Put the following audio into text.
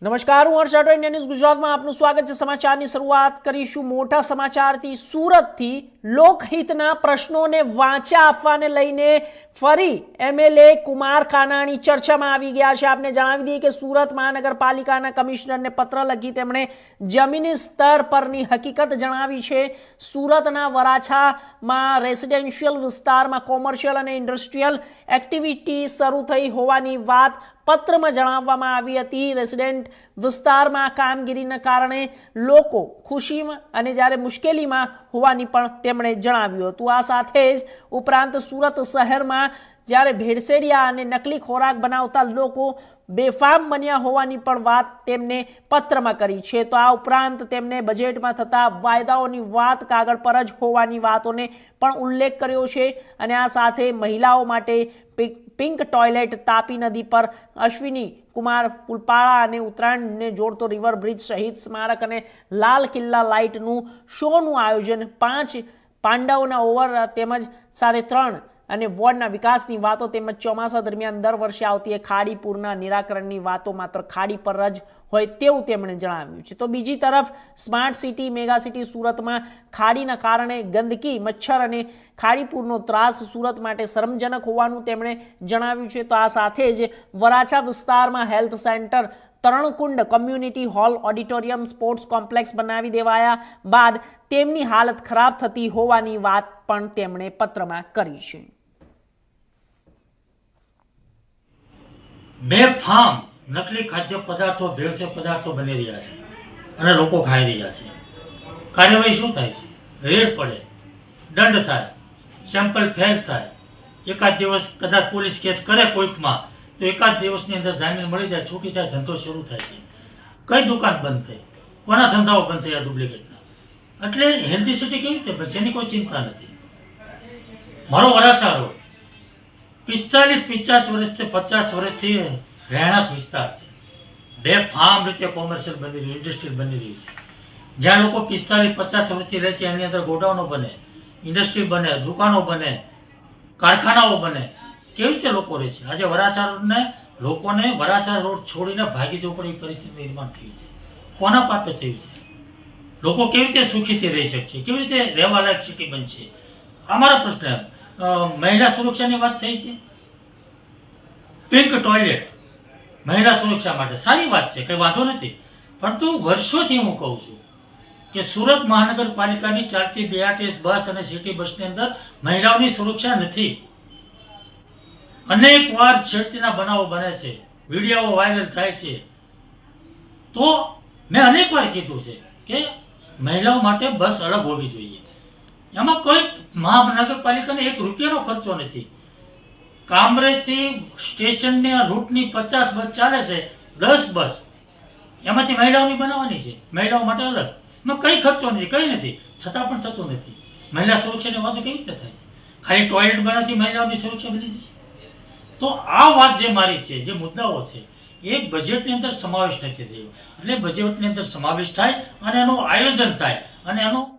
નમસ્કાર, હું હર્ષ Rathod, India news ગુજરાતમાં આપનું સ્વાગત છે। સમાચારની શરૂઆત કરીશું મોટા સમાચારથી। સુરતથી લોકહિતના પ્રશ્નોને વાંચા આપવાને લઈને ફરી એમએલએ કુમાર કાનાણી ચર્ચામાં આવી ગયા છે। આપને જણાવી દઈએ કે સુરત મહાનગરપાલિકાના કમિશનરને પત્ર લખી તેમણે જમીની સ્તર પરની હકીકત જણાવી છે। સુરતના વરાછામાં રેસિડેન્શિયલ વિસ્તારમાં કોમર્શિયલ અને ઇન્ડસ્ટ્રીયલ એક્ટિવિટી શરૂ થઈ હોવાની વાત પત્રમાં જણાવવામાં આવી હતી। રેસિડેન્ટ વિસ્તારમાં કામગીરીના કારણે લોકો ખુશીમાં અને જ્યારે મુશ્કેલીમાં હોવાની પણ તેમણે જણાવ્યું હતું। આ સાથે જ ઉપરાંત સુરત શહેરમાં જ્યારે ભેળસેડિયા અને નકલી ખોરાક બનાવતા લોકો બેફામ બન્યા હોવાની પણ વાત તેમને પત્રમાં કરી છે। તો આ ઉપરાંત તેમણે બજેટમાં થતા વાયદાઓની વાત કાગળ પર જ હોવાની વાતોને પણ ઉલ્લેખ કર્યો છે। અને આ સાથે મહિલાઓ માટે પિંક ટોયલેટ, તાપી નદી પર અશ્વિની કુમાર પુલપાળા અને ઉત્તરાયણને જોડતો રિવર બ્રિજ સહિત સ્મારક અને લાલ કિલ્લા લાઇટનું શોનું આયોજન, 5 પાંડવોના ઓવર તેમજ સાથે 3 અને વોર્ડના વિકાસની વાતો તેમજ ચોમાસા દરમિયાન દર વર્ષે આવતી ખાડી પૂરના નિરાકરણની વાતો માત્ર ખાડી પર જ હોય તેવું તેમણે જણાવ્યું છે। તો બીજી તરફ સ્માર્ટ સિટી, મેગા સિટી સુરતમાં ખાડીના કારણે ગંદકી, મચ્છર અને ખાડીપૂરનો ત્રાસ સુરત માટે શરમજનક હોવાનું તેમણે જણાવ્યું છે। તો આ સાથે જ વરાછા વિસ્તારમાં હેલ્થ સેન્ટર, તરણકુંડ, community hall, auditorium, sports complex બનાવી દેવાયા બાદ તેમની હાલત ખરાબ થતી હોવાની વાત પણ તેમણે પત્રમાં કરી છે। બેફામ નકલી ખાદ્ય પદાર્થો, ભેળસેળ પદાર્થો બની રહ્યા છે અને લોકો ખાઈ રહ્યા છે। કાર્યવાહી શું થાય છે? રેડ પડે, દંડ થાય, સેમ્પલ ફેલ થાય, એકાદ દિવસ કદાચ પોલીસ કેસ કરે કોઈકમાં તો એકાદ દિવસની અંદર જામીન મળી જાય, છૂટી થાય, ધંધો શરૂ થાય છે। કઈ દુકાન બંધ થઈ, કોના ધંધાઓ બંધ થયા ડુપ્લિકેટના? એટલે હેલ્ધી સિટી કેવી રીતે બનશે એની કોઈ ચિંતા નથી। મારો વરાછા રોડ 45-50 વર્ષથી 50 વર્ષથી રહેણાંક વિસ્તાર છે। બેફામ રીતે કોમર્શિયલ બની રહ્યું, ઇન્ડસ્ટ્રીયલ બની રહ્યું છે। જ્યાં લોકો 45-50 વર્ષથી રહે છે એની અંદર ગોડાઉનો બને, ઇન્ડસ્ટ્રી બને, દુકાનો બને, કારખાનાઓ બને, કેવી રીતે લોકો રહે છે? આજે વરાછા રોડને લોકોને વરાછા રોડ છોડીને ભાગી જવું પડે એ પરિસ્થિતિ નિર્માણ થયું છે। કોના પાપે થયું છે? લોકો કેવી રીતે સુખીથી રહી શકશે? કેવી રીતે રહેવા લાયક સિટી બનશે? અમારો પ્રશ્ન મહિલા સુરક્ષાની વાત થઈ છે। પિંક ટોયલેટ મહિલા સુરક્ષા માટે સારી વાત છે, કંઈ વાંધો નથી, પરંતુ વર્ષોથી હું કહું છું કે સુરત મહાનગરપાલિકાની ચાલતી BRTS બસ અને સિટી બસની અંદર મહિલાઓની સુરક્ષા નથી। અનેક વાર છેડતીના બનાવો બને છે, વિડીયો વાયરલ થાય છે। તો મેં અનેક વાર કીધું છે કે મહિલાઓ માટે બસ અલગ હોવી જોઈએ। એમાં કોઈ મહાનગરપાલિકાને 1 રૂપિયાનો ખર્ચો નથી। કામરેજથી સ્ટેશનની રૂટની 50 બસ ચાલે છે, 10 બસ એમાંથી મહિલાઓની બનાવવાની છે, મહિલાઓ માટે અલગ, એમાં કંઈ ખર્ચો નથી, કંઈ નથી, છતાં પણ થતું નથી। મહિલા સુરક્ષાની વાતો કેવી રીતે થાય છે? ખાલી ટોયલેટ બનાવતી મહિલાઓની સુરક્ષા બની જશે? તો આ વાત જે મારી છે, જે મુદ્દાઓ છે એ બજેટની અંદર સમાવેશ નથી થયો। એટલે બજેટની અંદર સમાવેશ થાય અને એનું આયોજન થાય અને એનો